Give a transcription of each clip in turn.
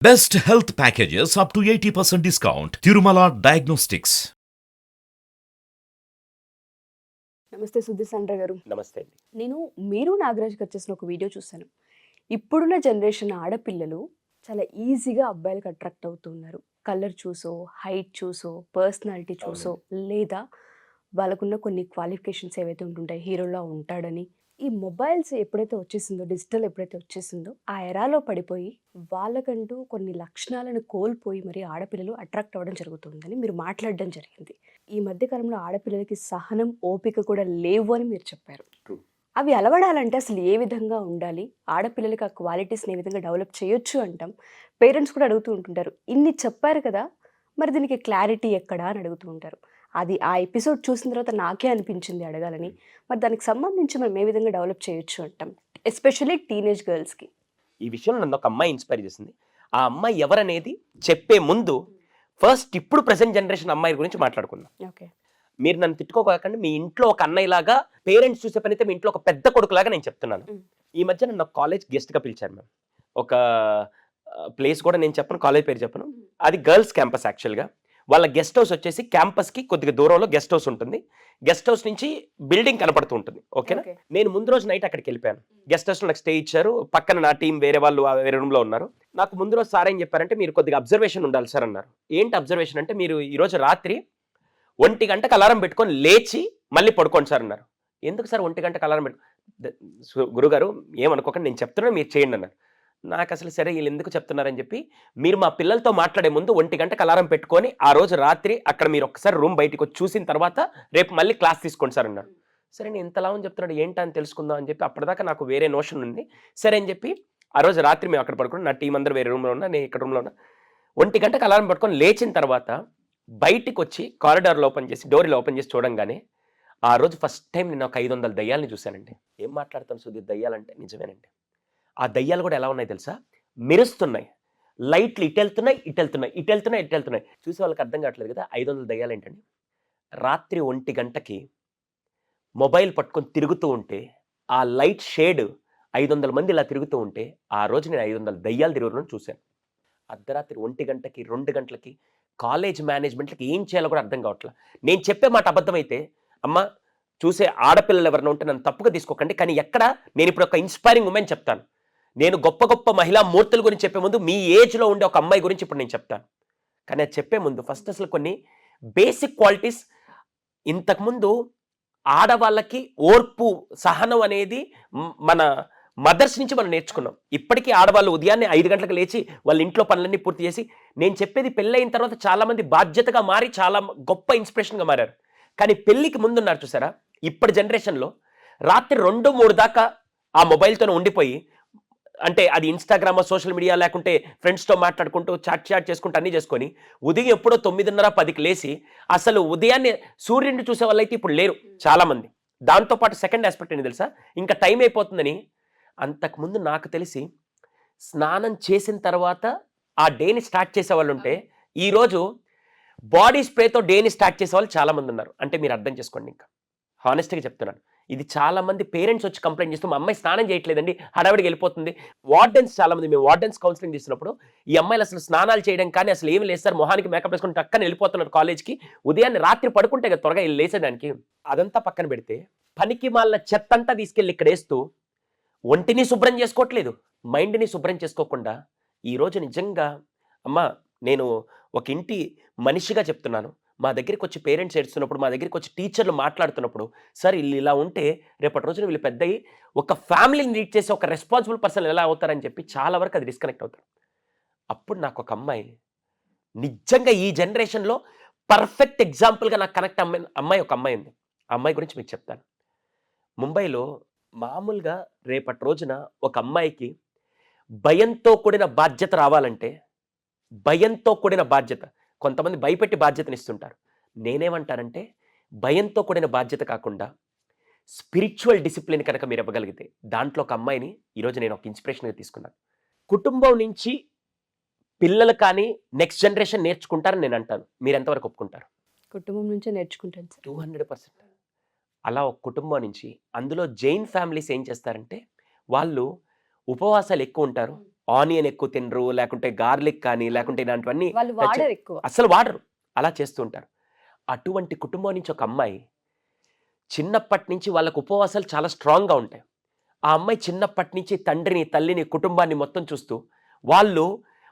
Best health packages up to 80% discount. Tirumala Diagnostics. నమస్తే సుధీర్ గారు. నమస్తే అండి. నేను మీరు నాగరాజ్ గారు చేసిన ఒక వీడియో చూశాను. ఇప్పుడున్న జనరేషన్ ఆడపిల్లలు చాలా ఈజీగా అబ్బాయిలకు అట్రాక్ట్ అవుతున్నారు. కలర్ చూసో, హైట్ చూసో, పర్సనాలిటీ చూసో, లేదా వాళ్ళకున్న కొన్ని క్వాలిఫికేషన్స్ ఏవైతే ఉంటుంటాయి, హీరోలా ఉంటాడని. ఈ మొబైల్స్ ఎప్పుడైతే వచ్చేసిందో, డిజిటల్ ఎప్పుడైతే వచ్చేసిందో, ఆ ఎరాలో పడిపోయి వాళ్ళకంటూ కొన్ని లక్షణాలను కోల్పోయి మరి ఆడపిల్లలు అట్రాక్ట్ అవ్వడం జరుగుతుందని మీరు మాట్లాడడం జరిగింది. ఈ మధ్య కాలంలో ఆడపిల్లలకి సహనం, ఓపిక కూడా లేవు అని మీరు చెప్పారు. True. అవి అలవడాలంటే అసలు ఏ విధంగా ఉండాలి, ఆడపిల్లలకి ఆ క్వాలిటీస్ని ఏ విధంగా డెవలప్ చేయొచ్చు అంటాం. పేరెంట్స్ కూడా అడుగుతూ ఉంటుంటారు, ఇన్ని చెప్పారు కదా, మరి దీనికి క్లారిటీ ఎక్కడా అని అడుగుతూ ఉంటారు. అది ఆ ఎపిసోడ్ చూసిన తర్వాత నాకే అనిపించింది అడగాలని. మరి దానికి సంబంధించి మనం ఏ విధంగా డెవలప్ చేయొచ్చు అంటాం, ఎస్పెషల్లీ టీనేజ్ గర్ల్స్కి. ఈ విషయంలో నన్ను ఒక అమ్మాయి ఇన్స్పైర్ చేసింది. ఆ అమ్మాయి ఎవరనేది చెప్పే ముందు ఫస్ట్ ఇప్పుడు ప్రెసెంట్ జనరేషన్ అమ్మాయి గురించి మాట్లాడుకుందాం. ఓకే, మీరు నన్ను తిట్టుకోకండి. మీ ఇంట్లో ఒక అన్నయ్యలాగా, పేరెంట్స్ చూసే పని అయితే మీ ఇంట్లో ఒక పెద్ద కొడుకులాగా నేను చెప్తున్నాను. ఈ మధ్య నన్ను కాలేజ్ గెస్ట్గా పిలిచారు మ్యామ్. ఒక ప్లేస్ కూడా నేను చెప్పను, కాలేజ్ పేరు చెప్పను. అది గర్ల్స్ క్యాంపస్. యాక్చువల్గా వాళ్ళ గెస్ట్ హౌస్ వచ్చేసి క్యాంపస్కి కొద్దిగా దూరంలో గెస్ట్ హౌస్ ఉంటుంది. గెస్ట్ హౌస్ నుంచి బిల్డింగ్ కనపడుతూ ఉంటుంది. ఓకేనా? Okay. నేను ముందు రోజు నైట్ అక్కడికి వెళ్ళిపోయాను. గెస్ట్ హౌస్లో నాకు స్టే ఇచ్చారు. పక్కన నా టీం వేరే వాళ్ళు వేరే రూమ్లో ఉన్నారు. నాకు ముందు రోజు సార్ ఏం చెప్పారంటే, మీరు కొద్దిగా అబ్జర్వేషన్ ఉండాలి సార్ అన్నారు. ఏంటి అబ్జర్వేషన్ అంటే, మీరు ఈరోజు రాత్రి 1 గంటకు అలారం పెట్టుకొని లేచి మళ్ళీ పడుకోండి సార్ అన్నారు. ఎందుకు సార్ 1 గంటకు అలారం గురుగారు ఏమనుకోకండి, నేను చెప్తున్నాను, మీరు చేయండి అన్నారు. నాకు అసలు సరే వీళ్ళు ఎందుకు చెప్తున్నారని చెప్పి, మీరు మా పిల్లలతో మాట్లాడే ముందు 1 గంటకు అలారం పెట్టుకొని ఆ రోజు రాత్రి అక్కడ మీరు ఒకసారి రూమ్ బయటకు వచ్చి చూసిన తర్వాత రేపు మళ్ళీ క్లాస్ తీసుకోండి సార్ అన్నారు. సరే నేను ఇంతలా అని చెప్తున్నాడు, ఏంటని తెలుసుకుందాం అని చెప్పి అప్పటిదాకా నాకు వేరే నోషన్ ఉంది. సరే అని చెప్పి ఆ రోజు రాత్రి మేము అక్కడ పడుకున్నాం. నా టీం అందరూ వేరే రూమ్లో ఉన్నా, నేను ఇక్కడ రూమ్లో ఉన్నా. 1 గంటకు అలారం పెట్టుకొని లేచిన తర్వాత బయటికి వచ్చి కారిడార్లో ఓపెన్ చేసి, డోర్లో ఓపెన్ చేసి చూడంగానే ఆ రోజు ఫస్ట్ టైం నేను ఒక 500 దయ్యాలని చూశానండి. ఏం మాట్లాడతాను సుధీర్, దయ్యాలంటే నిజమేనండి. ఆ దయ్యాలు కూడా ఎలా ఉన్నాయి తెలుసా? మెరుస్తున్నాయి. లైట్లు ఇటు వెళ్తున్నాయి, ఇటు వెళ్తున్నాయి, ఇటు వెళ్తున్నాయి, ఇటు వెళ్తున్నాయి. చూసే వాళ్ళకి అర్థం కావట్లేదు కదా. 500 దయ్యాలు ఏంటండి? రాత్రి 1 గంటకి మొబైల్ పట్టుకొని తిరుగుతూ ఉంటే ఆ లైట్ షేడ్ 500 మంది ఇలా తిరుగుతూ ఉంటే ఆ రోజు నేను 500 దయ్యాలు తిరుగుతున్నాను చూశాను. అర్ధరాత్రి 1 గంటకి 2 గంటలకి కాలేజ్ మేనేజ్మెంట్లకి ఏం చేయాలో కూడా అర్థం కావట్లేదు. నేను చెప్పే మాట అబద్ధమైతే, అమ్మ చూసే ఆడపిల్లలు ఎవరైనా ఉంటే నన్ను తప్పుగా తీసుకోకండి. కానీ ఎక్కడ నేను ఇప్పుడు ఒక ఇన్స్పైరింగ్ ఉమెన్ చెప్తాను. నేను గొప్ప గొప్ప మహిళా మూర్తుల గురించి చెప్పే ముందు మీ ఏజ్లో ఉండే ఒక అమ్మాయి గురించి ఇప్పుడు నేను చెప్తాను. కానీ అది చెప్పే ముందు ఫస్ట్ అసలు కొన్ని బేసిక్ క్వాలిటీస్. ఇంతకుముందు ఆడవాళ్ళకి ఓర్పు, సహనం అనేది మన మదర్స్ నుంచి మనం నేర్చుకున్నాం. ఇప్పటికీ ఆడవాళ్ళు ఉదయాన్నే 5 గంటలకు లేచి వాళ్ళ ఇంట్లో పనులన్నీ పూర్తి చేసి, నేను చెప్పేది పెళ్ళైన తర్వాత చాలామంది బాధ్యతగా మారి చాలా గొప్ప ఇన్స్పిరేషన్గా మారారు. కానీ పెళ్ళికి ముందున్నారు చూసారా, ఇప్పటి జనరేషన్లో రాత్రి 2-3 దాకా ఆ మొబైల్తోనే ఉండిపోయి, అంటే అది ఇన్స్టాగ్రామ్, సోషల్ మీడియా, లేకుంటే ఫ్రెండ్స్తో మాట్లాడుకుంటూ చాట్ చేసుకుంటూ అన్నీ చేసుకొని ఉదయం ఎప్పుడో 9:30-10కి లేచి అసలు ఉదయాన్నే సూర్యుడిని చూసే వాళ్ళైతే ఇప్పుడు లేరు చాలామంది. దాంతోపాటు సెకండ్ ఆస్పెక్ట్ ఏంటి తెలుసా, ఇంకా టైం అయిపోతుందని. అంతకుముందు నాకు తెలిసి స్నానం చేసిన తర్వాత ఆ డేని స్టార్ట్ చేసేవాళ్ళు ఉంటే, ఈరోజు బాడీ స్ప్రేతో డేని స్టార్ట్ చేసే వాళ్ళు చాలామంది ఉన్నారు. అంటే మీరు అర్థం చేసుకోండి. ఇంకా హానెస్ట్గా చెప్తున్నాను, ఇది చాలామంది పేరెంట్స్ వచ్చి కంప్లైంట్ చేస్తూ, మా అమ్మాయి స్నానం చేయట్లేదండి, హడావిడికి వెళ్ళిపోతుంది. వార్డెన్స్ చాలామంది, మేము వార్డెన్స్ కౌన్సిలింగ్ చేసినప్పుడు, ఈ అమ్మాయిలు అసలు స్నానాలు చేయడం కానీ అసలు ఏమి లేదు సార్, మొహానికి మేకప్ వేసుకుని టక్కని వెళ్ళిపోతున్నారు కాలేజ్కి. ఉదయాన్నే రాత్రి పడుకుంటే కదా త్వరగా లేసేదానికి. అదంతా పక్కన పెడితే పనికి మాలిన చెత్త అంతా తీసుకెళ్ళి ఇక్కడ వేస్తూ ఒంటిని శుభ్రం చేసుకోవట్లేదు, మైండ్ని శుభ్రం చేసుకోకుండా. ఈరోజు నిజంగా అమ్మ, నేను ఒక ఇంటి మనిషిగా చెప్తున్నాను. మా దగ్గరికి వచ్చి పేరెంట్స్ ఏడుస్తున్నప్పుడు, మా దగ్గరికి వచ్చి టీచర్లు మాట్లాడుతున్నప్పుడు, సార్ వీళ్ళు ఇలా ఉంటే రేపటి రోజున వీళ్ళు పెద్దయి ఒక ఫ్యామిలీని లీడ్ చేసి ఒక రెస్పాన్సిబుల్ పర్సన్ ఎలా అవుతారని చెప్పి చాలా వరకు అది డిస్కనెక్ట్ అవుతారు. అప్పుడు నాకు ఒక అమ్మాయి నిజంగా ఈ జనరేషన్లో పర్ఫెక్ట్ ఎగ్జాంపుల్గా నాకు కనెక్ట్ అమ్మాయి ఒక అమ్మాయి ఉంది. ఆ అమ్మాయి గురించి మీకు చెప్తాను. ముంబైలో మామూలుగా రేపటి రోజున ఒక అమ్మాయికి భయంతో కూడిన బాధ్యత రావాలంటే, భయంతో కూడిన బాధ్యత, కొంతమంది భయపెట్టి బాధ్యతనిస్తుంటారు. నేనేమంటానంటే, భయంతో కూడిన బాధ్యత కాకుండా స్పిరిచువల్ డిసిప్లిన్ కనుక మీరు ఇవ్వగలిగితే, దాంట్లో ఒక అమ్మాయిని ఈరోజు నేను ఒక ఇన్స్పిరేషన్గా తీసుకున్నాను. కుటుంబం నుంచి పిల్లలు కానీ నెక్స్ట్ జనరేషన్ నేర్చుకుంటారని నేను అంటాను. మీరు ఎంతవరకు ఒప్పుకుంటారు? కుటుంబం నుంచే నేర్చుకుంటాను సార్. 200%. అలా ఒక కుటుంబం నుంచి, అందులో జైన్ ఫ్యామిలీస్ ఏం చేస్తారంటే, వాళ్ళు ఉపవాసాలు ఎక్కువ ఉంటారు, ఆనియన్ ఎక్కువ తినరు, లేకుంటే గార్లిక్ కానీ, లేకుంటే ఇలాంటివన్నీ వాళ్ళు వాడరు ఎక్కువ. అస్సలు వాడరు. అలా చేస్తూ ఉంటారు. అటువంటి కుటుంబం నుంచి ఒక అమ్మాయి చిన్నప్పటి నుంచి వాళ్ళకు ఉపవాసాలు చాలా స్ట్రాంగ్గా ఉంటాయి. ఆ అమ్మాయి చిన్నప్పటి నుంచి తండ్రిని, తల్లిని, కుటుంబాన్ని మొత్తం చూస్తూ వాళ్ళు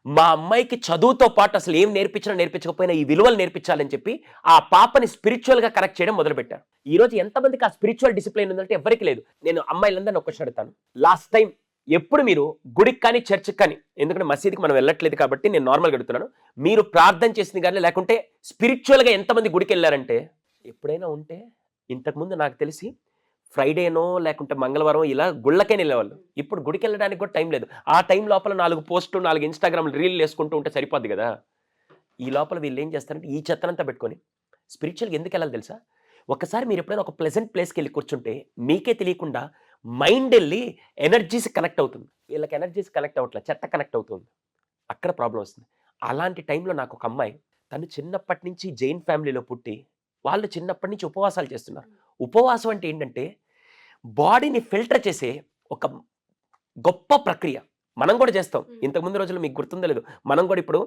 మా అమ్మాయికి చదువుతో పాటు అసలు ఏం నేర్పించకపోయినా ఈ విలువలు నేర్పించాలని చెప్పి ఆ పాపని స్పిరిచువల్గా కరెక్ట్ చేయడం మొదలుపెట్టారు. ఈ రోజు ఎంతమందికి ఆ స్పిరిచువల్ డిసిప్లిన్ ఉందంటే ఎవరికి లేదు. నేను అమ్మాయిలందరినీ ఒక క్వశ్చన్ అడుగుతాను. లాస్ట్ టైం ఎప్పుడు మీరు గుడికి కానీ చర్చికి కానీ, ఎందుకంటే మసీదుకి మనం వెళ్ళట్లేదు కాబట్టి నేను నార్మల్గా అడుగుతున్నాను, మీరు ప్రార్థన చేసింది కానీ లేకుంటే స్పిరిచువల్గా ఎంతమంది గుడికి వెళ్ళారంటే ఎప్పుడైనా ఉంటే ఇంతకుముందు నాకు తెలిసి ఫ్రైడేనో లేకుంటే మంగళవారం ఇలా గుళ్ళకే వెళ్ళేవాళ్ళు. ఇప్పుడు గుడికి వెళ్ళడానికి కూడా టైం లేదు. ఆ టైం లోపల 4 పోస్టులు 4 ఇన్స్టాగ్రామ్ రీల్ వేసుకుంటూ ఉంటే సరిపోద్ది కదా. ఈ లోపల వీళ్ళు ఏం చేస్తారంటే ఈ చెత్తనంతా పెట్టుకొని స్పిరిచువల్గా ఎందుకు వెళ్ళాలి తెలుసా? ఒకసారి మీరు ఎప్పుడైనా ఒక ప్లెజెంట్ ప్లేస్కి వెళ్ళి కూర్చుంటే మీకే తెలియకుండా మైండ్ వెళ్ళి ఎనర్జీస్ కనెక్ట్ అవుతుంది. వీళ్ళకి ఎనర్జీస్ కనెక్ట్ అవ్వట్లేదు, చెత్త కనెక్ట్ అవుతుంది. అక్కడ ప్రాబ్లం వస్తుంది. అలాంటి టైంలో నాకు ఒక అమ్మాయి, తను చిన్నప్పటి నుంచి జైన్ ఫ్యామిలీలో పుట్టి వాళ్ళు చిన్నప్పటి నుంచి ఉపవాసాలు చేస్తున్నారు. ఉపవాసం అంటే ఏంటంటే బాడీని ఫిల్టర్ చేసే ఒక గొప్ప ప్రక్రియ. మనం కూడా చేస్తాం. ఇంతకుముందు రోజుల్లో మీకు గుర్తుందో లేదు, మనం కూడా ఇప్పుడు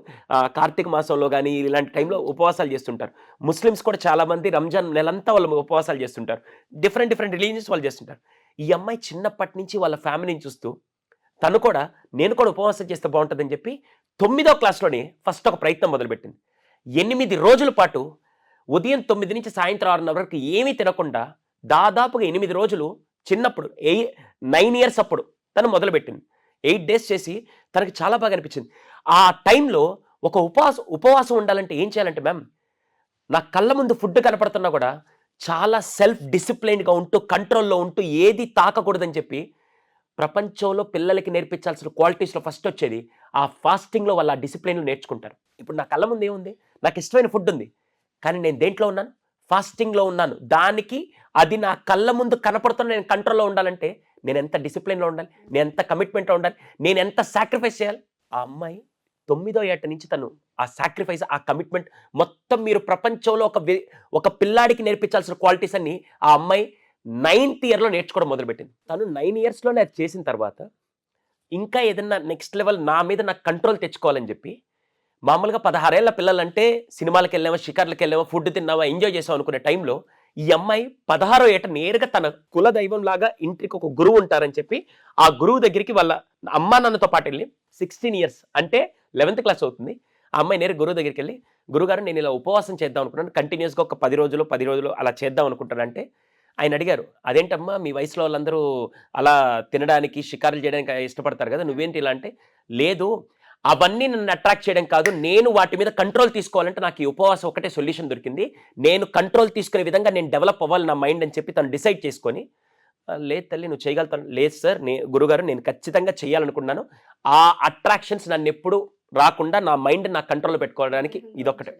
కార్తీక మాసంలో కానీ ఇలాంటి టైంలో ఉపవాసాలు చేస్తుంటారు. ముస్లిమ్స్ కూడా చాలామంది రంజాన్ నెలంతా వాళ్ళు ఉపవాసాలు చేస్తుంటారు. డిఫరెంట్ రిలీజియన్స్ వాళ్ళు చేస్తుంటారు. ఈ అమ్మాయి చిన్నప్పటి నుంచి వాళ్ళ ఫ్యామిలీని చూస్తూ తను కూడా నేను కూడా ఉపవాసం చేస్తే బాగుంటుందని చెప్పి 9వ క్లాస్లోనే ఫస్ట్ ఒక ప్రయత్నం మొదలుపెట్టింది. 8 రోజుల పాటు ఉదయం 9 నుంచి సాయంత్రం 6 వరకు ఏమీ తినకుండా దాదాపుగా 8 రోజులు, చిన్నప్పుడు 9 years అప్పుడు తను మొదలుపెట్టింది. 8 days చేసి తనకి చాలా బాగా అనిపించింది. ఆ టైంలో ఒక ఉపవాసం ఉండాలంటే ఏం చేయాలంటే, మ్యామ్ నా కళ్ళ ముందు ఫుడ్ కనపడుతున్నా కూడా చాలా సెల్ఫ్ డిసిప్లైన్గా ఉంటూ కంట్రోల్లో ఉంటూ ఏది తాకకూడదని చెప్పి ప్రపంచంలో పిల్లలకి నేర్పించాల్సిన క్వాలిటీస్లో ఫస్ట్ వచ్చేది ఆ ఫాస్టింగ్లో వాళ్ళు ఆ డిసిప్లైన్లు నేర్చుకుంటారు. ఇప్పుడు నా కళ్ళ ముందు ఏముంది, నాకు ఇష్టమైన ఫుడ్ ఉంది, కానీ నేను దేంట్లో ఉన్నాను, ఫాస్టింగ్లో ఉన్నాను. దానికి అది నా కళ్ళ ముందు కనపడుతున్న నేను కంట్రోల్లో ఉండాలంటే నేను ఎంత డిసిప్లిన్లో ఉండాలి, నేను ఎంత కమిట్మెంట్లో ఉండాలి, నేను ఎంత సాక్రిఫైస్ చేయాలి. ఆ అమ్మాయి 9వ ఏట నుంచి తను ఆ సాక్రిఫైస్, ఆ కమిట్మెంట్ మొత్తం మీరు ప్రపంచంలో ఒక పిల్లాడికి నేర్పించాల్సిన క్వాలిటీస్ అన్ని ఆ అమ్మాయి 9th yearలో నేర్చుకోవడం మొదలుపెట్టింది. తను 9 yearsలోనే అది చేసిన తర్వాత ఇంకా ఏదన్నా నెక్స్ట్ లెవెల్ నా మీద నాకు కంట్రోల్ తెచ్చుకోవాలని చెప్పి, మామూలుగా 16 ఏళ్ల పిల్లలంటే సినిమాలకు వెళ్ళామా, షికార్లకు వెళ్ళామా, ఫుడ్ తిన్నామా, ఎంజాయ్ చేసాం అనుకునే టైంలో ఈ అమ్మాయి 16వ ఏట నేరుగా తన కుల దైవం లాగా ఇంటికి ఒక గురువు ఉంటారని చెప్పి ఆ గురువు దగ్గరికి వాళ్ళ అమ్మా నాన్నతో పాటు వెళ్ళి 16 years అంటే 11th class అవుతుంది. ఆ అమ్మాయి నేరుగా గురువు దగ్గరికి వెళ్ళి, గురుగారు నేను ఇలా ఉపవాసం చేద్దాం అనుకున్నాను, కంటిన్యూస్గా ఒక 10 రోజులు అలా చేద్దాం అనుకుంటానంటే ఆయన అడిగారు, అదేంటమ్మా మీ వయసులో వాళ్ళందరూ అలా తినడానికి షికారులు చేయడానికి ఇష్టపడతారు కదా, నువ్వేంటి ఇలా అంటే, లేదు అవన్నీ నన్ను అట్రాక్ట్ చేయడం కాదు, నేను వాటి మీద కంట్రోల్ తీసుకోవాలంటే నాకు ఈ ఉపవాసం ఒకటే సొల్యూషన్ దొరికింది, నేను కంట్రోల్ తీసుకునే విధంగా నేను డెవలప్ అవ్వాలి నా మైండ్ అని చెప్పి తను డిసైడ్ చేసుకొని, లేదు తల్లి నువ్వు చేయగలుగుతాను, లేదు సార్ గురుగారు నేను ఖచ్చితంగా చేయాలనుకున్నాను, ఆ అట్రాక్షన్స్ నన్ను ఎప్పుడు రాకుండా నా మైండ్ నా కంట్రోల్లో పెట్టుకోవడానికి ఇదొక్కటే.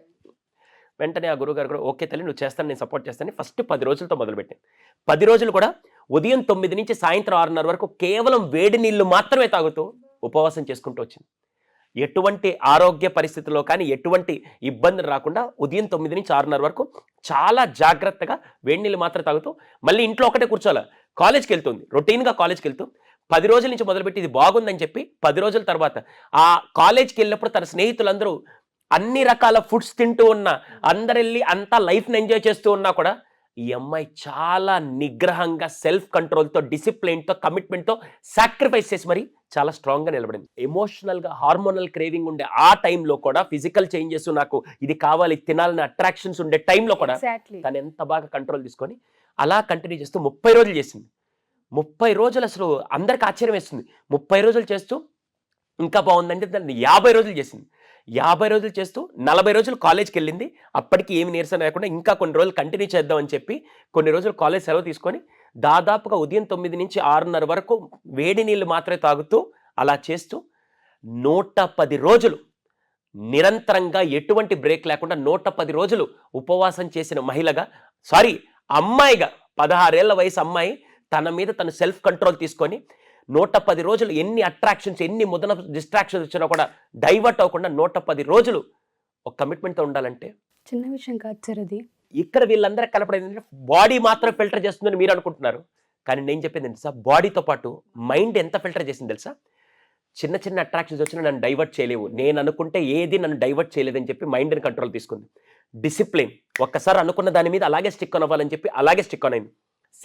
వెంటనే ఆ గురుగారు కూడా ఓకే తల్లి నువ్వు చేస్తాను, నేను సపోర్ట్ చేస్తాను. ఫస్ట్ 10 రోజులతో మొదలుపెట్టాను. 10 రోజులు కూడా ఉదయం 9 నుంచి సాయంత్రం 6:30 వరకు కేవలం వేడి నీళ్లు మాత్రమే తాగుతూ ఉపవాసం చేసుకుంటూ వచ్చింది. ఎటువంటి ఆరోగ్య పరిస్థితుల్లో కానీ ఎటువంటి ఇబ్బంది రాకుండా ఉదయం 9 నుంచి 6:30 వరకు చాలా జాగ్రత్తగా వేడి నీళ్ళు మాత్రం తాగుతూ మళ్ళీ ఇంట్లో ఒకటే కూర్చోాలి. కాలేజ్కి వెళ్తుంది, రొటీన్గా కాలేజ్కి వెళ్తూ 10 రోజుల నుంచి మొదలుపెట్టి ఇది బాగుందని చెప్పి 10 రోజుల తర్వాత ఆ కాలేజ్కి వెళ్ళినప్పుడు తన స్నేహితులందరూ అన్ని రకాల ఫుడ్స్ తింటూ ఉన్నా, అందరు వెళ్ళి అంతా లైఫ్ని ఎంజాయ్ చేస్తూ ఉన్నా కూడా ఈ అమ్మాయి చాలా నిగ్రహంగా సెల్ఫ్ కంట్రోల్తో డిసిప్లిన్తో కమిట్మెంట్తో సాక్రిఫైస్ చేసి మరి చాలా స్ట్రాంగ్గా నిలబడింది. ఎమోషనల్గా హార్మోనల్ క్రేవింగ్ ఉండే ఆ టైంలో కూడా, ఫిజికల్ చేంజెస్ నాకు ఇది కావాలి తినాలని అట్రాక్షన్స్ ఉండే టైంలో కూడా తను ఎంత బాగా కంట్రోల్ తీసుకొని అలా కంటిన్యూ చేస్తూ 30 రోజులు చేసింది. 30 రోజులు అసలు అందరికి ఆశ్చర్యం వేస్తుంది. 30 రోజులు చేస్తూ ఇంకా బాగుందంటే దాన్ని 50 రోజులు చేసింది. 50 రోజులు చేస్తూ 40 రోజులు కాలేజ్కి వెళ్ళింది. అప్పటికి ఏమి నీరసన లేకుండా ఇంకా కొన్ని రోజులు కంటిన్యూ చేద్దామని చెప్పి కొన్ని రోజులు కాలేజ్ సెలవు తీసుకొని దాదాపుగా ఉదయం 9 నుంచి 6:30 వరకు వేడి నీళ్ళు మాత్రమే తాగుతూ అలా చేస్తూ 110 రోజులు నిరంతరంగా ఎటువంటి బ్రేక్ లేకుండా 110 రోజులు ఉపవాసం చేసిన మహిళగా, అమ్మాయిగా, 16 ఏళ్ల వయసు అమ్మాయి తన మీద తను సెల్ఫ్ కంట్రోల్ తీసుకొని 110 రోజులు ఎన్ని అట్రాక్షన్స్, ఎన్ని ముదన డిస్ట్రాక్షన్స్ వచ్చినా కూడా డైవర్ట్ అవ్వకుండా 110 రోజులు ఒక కమిట్మెంట్తో ఉండాలంటే చిన్న విషయం కాదు సార్ అది. ఇక్కడ వీళ్ళందరికీ కనపడేది ఏంటంటే బాడీ మాత్రం ఫిల్టర్ చేస్తుందని మీరు అనుకుంటున్నారు, కానీ నేను చెప్పింది తెలుసా, బాడీతో పాటు మైండ్ ఎంత ఫిల్టర్ చేసింది తెలుసా. చిన్న చిన్న అట్రాక్షన్స్ వచ్చినా నన్ను డైవర్ట్ చేయలేవు, నేను అనుకుంటే ఏది నన్ను డైవర్ట్ చేయలేదని చెప్పి మైండ్ని కంట్రోల్ తీసుకుంది. డిసిప్లిన్, ఒక్కసారి అనుకున్న దాని మీద అలాగే స్టిక్ ఆన్ అవ్వాలని చెప్పి అలాగే స్టిక్ ఆన్ అయింది.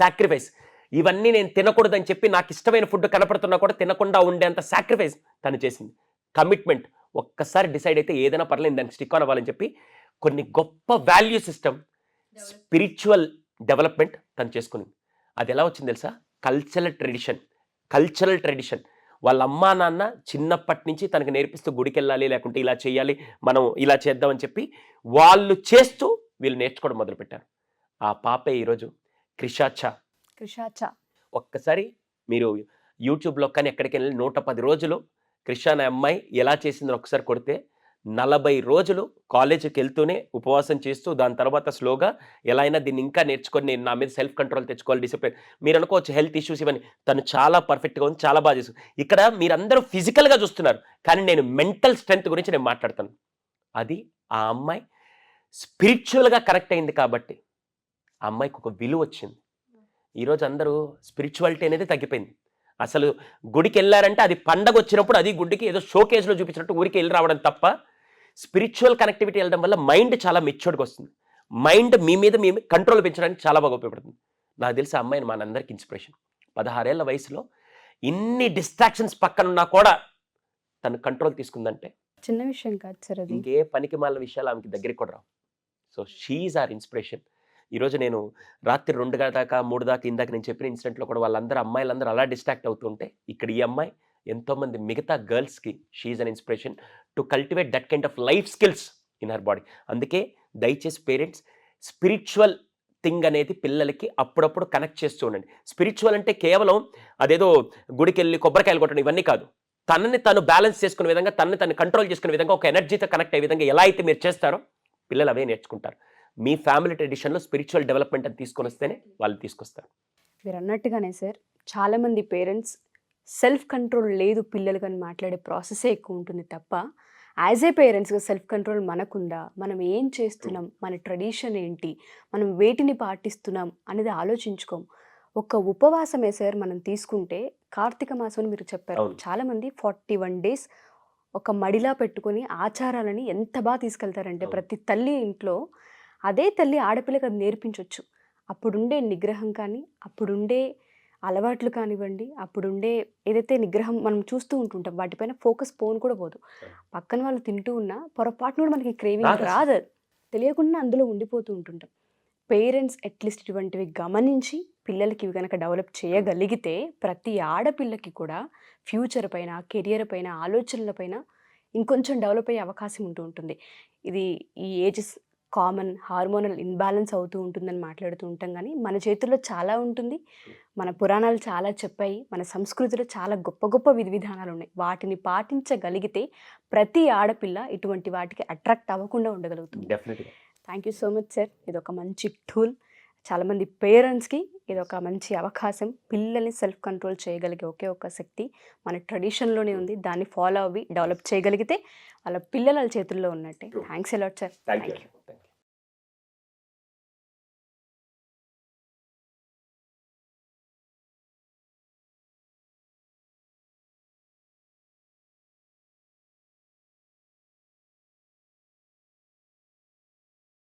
సాక్రిఫైస్, ఇవన్నీ నేను తినకూడదని చెప్పి నాకు ఇష్టమైన ఫుడ్ కనపడుతున్నా కూడా తినకుండా ఉండేంత సాక్రిఫైస్ తను చేసింది. కమిట్మెంట్, ఒక్కసారి డిసైడ్ అయితే ఏదైనా పర్లేదు దానికి స్టిక్ ఆన్ అవ్వాలని చెప్పి కొన్ని గొప్ప వాల్యూ సిస్టమ్, స్పిరిచువల్ డెవలప్మెంట్ తను చేసుకునింది. అది ఎలా వచ్చింది తెలుసా? Cultural tradition. వాళ్ళ అమ్మా నాన్న చిన్నప్పటి నుంచి తనకు నేర్పిస్తూ గుడికి వెళ్ళాలి, లేకుంటే ఇలా చేయాలి, మనం ఇలా చేద్దామని చెప్పి వాళ్ళు చేస్తూ వీళ్ళు నేర్చుకోవడం మొదలుపెట్టారు. ఆ పాపే ఈరోజు క్రిషాచా. ఒక్కసారి మీరు యూట్యూబ్లో కానీ ఎక్కడికి వెళ్ళి 110 రోజులు క్రిషా అనే అమ్మాయి ఎలా చేసిందని ఒకసారి కొడితే 40 రోజులు కాలేజీకి వెళ్తూనే ఉపవాసం చేస్తూ దాని తర్వాత స్లోగా ఎలా అయినా దీన్ని ఇంకా నేర్చుకొని నేను నా మీద సెల్ఫ్ కంట్రోల్ తెచ్చుకోవాలి, డిసిప్లిన్. మీరు అనుకోవచ్చు హెల్త్ ఇష్యూస్ ఇవన్నీ, తను చాలా పర్ఫెక్ట్గా ఉంది, చాలా బాగా చేస్తుంది. ఇక్కడ మీరందరూ ఫిజికల్గా చూస్తున్నారు, కానీ నేను మెంటల్ స్ట్రెంగ్త్ గురించి నేను మాట్లాడతాను. అది ఆ అమ్మాయి స్పిరిచువల్గా కనెక్ట్ అయింది కాబట్టి ఆ అమ్మాయికి ఒక విలువ వచ్చింది. ఈరోజు అందరూ స్పిరిచువాలిటీ అనేది తగ్గిపోయింది. అసలు గుడికి వెళ్ళారంటే అది పండగ వచ్చినప్పుడు అది గుడికి ఏదో షోకేజ్లో చూపించినట్టు ఊరికి వెళ్ళి రావడం తప్ప, స్పిరిచువల్ కనెక్టివిటీ వెళ్ళడం వల్ల మైండ్ చాలా మెచ్యూర్డ్గా వస్తుంది. మైండ్ మీ మీద కంట్రోల్ పెంచడానికి చాలా బాగా ఉపయోగపడుతుంది. నాకు తెలిసి ఆ అమ్మాయిని మనందరికి ఇన్స్పిరేషన్. 16 ఏళ్ల వయసులో ఇన్ని డిస్ట్రాక్షన్స్ పక్కన ఉన్నా కూడా తను కంట్రోల్ తీసుకుందంటే చిన్న విషయం కాదు సార్ అది. ఇంకే పనికి మాలిన విషయాలు ఆమెకి దగ్గరికి కూడా రావు. So she are inspiration. ఈరోజు నేను రాత్రి 2 దాకా 3 దాకా ఇందాక నేను చెప్పిన ఇన్సిడెంట్లో కూడా వాళ్ళందరూ అమ్మాయిలందరూ అలా డిస్ట్రాక్ట్ అవుతుంటే ఇక్కడ ఈ అమ్మాయి ఎంతోమంది మిగతా గర్ల్స్కి she an inspiration to cultivate that kind of life skills in her body. అందుకే దయచేసి పేరెంట్స్ స్పిరిచువల్ థింగ్ అనేది పిల్లలకి అప్పుడప్పుడు కనెక్ట్ చేస్తూ ఉండండి. స్పిరిచువల్ అంటే కేవలం అదేదో గుడికి వెళ్ళి కొబ్బరికాయలు కొట్టడం ఇవన్నీ కాదు. తనని తను బ్యాలెన్స్ చేసుకునే విధంగా, తనని కంట్రోల్ చేసుకునే విధంగా, ఒక ఎనర్జీతో కనెక్ట్ అయ్యే విధంగా ఎలా అయితే మీరు చేస్తారో పిల్లలు అవే నేర్చుకుంటారు. మీ ఫ్యామిలీ ట్రెడిషన్లో స్పిరిచువల్ డెవలప్మెంట్ అని తీసుకొని వస్తేనే వాళ్ళు తీసుకొస్తారు. మీరు అన్నట్టుగానే సార్, చాలామంది పేరెంట్స్ సెల్ఫ్ కంట్రోల్ లేదు పిల్లలు కానీ మాట్లాడే ప్రాసెసే ఎక్కువ ఉంటుంది తప్ప, యాజ్ ఏ పేరెంట్స్గా సెల్ఫ్ కంట్రోల్ మనకుందా, మనం ఏం చేస్తున్నాం, మన ట్రెడిషన్ ఏంటి, మనం వేటిని పాటిస్తున్నాం అనేది ఆలోచించుకోం. ఒక ఉపవాసమే సార్ మనం తీసుకుంటే కార్తీక మాసం అని మీరు చెప్పారు, చాలామంది 41 days ఒక మడిలా పెట్టుకొని ఆచారాలని ఎంత బాగా తీసుకెళ్తారంటే ప్రతి తల్లి ఇంట్లో అదే తల్లి ఆడపిల్లకి అది నేర్పించవచ్చు. అప్పుడుండే నిగ్రహం కానీ, అప్పుడుండే అలవాట్లు కానివ్వండి, అప్పుడుండే ఏదైతే నిగ్రహం మనం చూస్తూ ఉంటుంటాం వాటిపైన ఫోకస్ పోను కూడా పోదు. పక్కన వాళ్ళు తింటూ ఉన్నా పొరపాటున కూడా మనకి క్రేవింగ్ రాదు, తెలియకుండా అందులో ఉండిపోతూ ఉంటుంటాం. పేరెంట్స్ అట్లీస్ట్ ఇటువంటివి గమనించి పిల్లలకి ఇవి కనుక డెవలప్ చేయగలిగితే ప్రతి ఆడపిల్లకి కూడా ఫ్యూచర్ పైన, కెరియర్ పైన, ఆలోచనల పైన ఇంకొంచెం డెవలప్ అయ్యే అవకాశం ఉంటూ ఉంటుంది. ఇది ఈ ఏజెస్ కామన్ హార్మోనల్ ఇన్బ్యాలెన్స్ అవుతూ ఉంటుందని మాట్లాడుతూ ఉంటాం, కానీ మన చేతుల్లో చాలా ఉంటుంది. మన పురాణాలు చాలా చెప్పాయి, మన సంస్కృతిలో చాలా గొప్ప గొప్ప విధి విధానాలు ఉన్నాయి. వాటిని పాటించగలిగితే ప్రతి ఆడపిల్ల ఇటువంటి వాటికి అట్రాక్ట్ అవ్వకుండా ఉండగలుగుతుంది. డెఫినెట్గా. Thank you so much sir. ఇది ఒక మంచి టూల్. చాలామంది పేరెంట్స్కి ఇది ఒక మంచి అవకాశం. పిల్లల్ని సెల్ఫ్ కంట్రోల్ చేయగలిగే ఒకే ఒక శక్తి మన ట్రెడిషన్లోనే ఉంది. దాన్ని ఫాలో అవ్వి డెవలప్ చేయగలిగితే వాళ్ళ పిల్లల చేతుల్లో ఉన్నట్టే. Thanks allot sir. Thank you.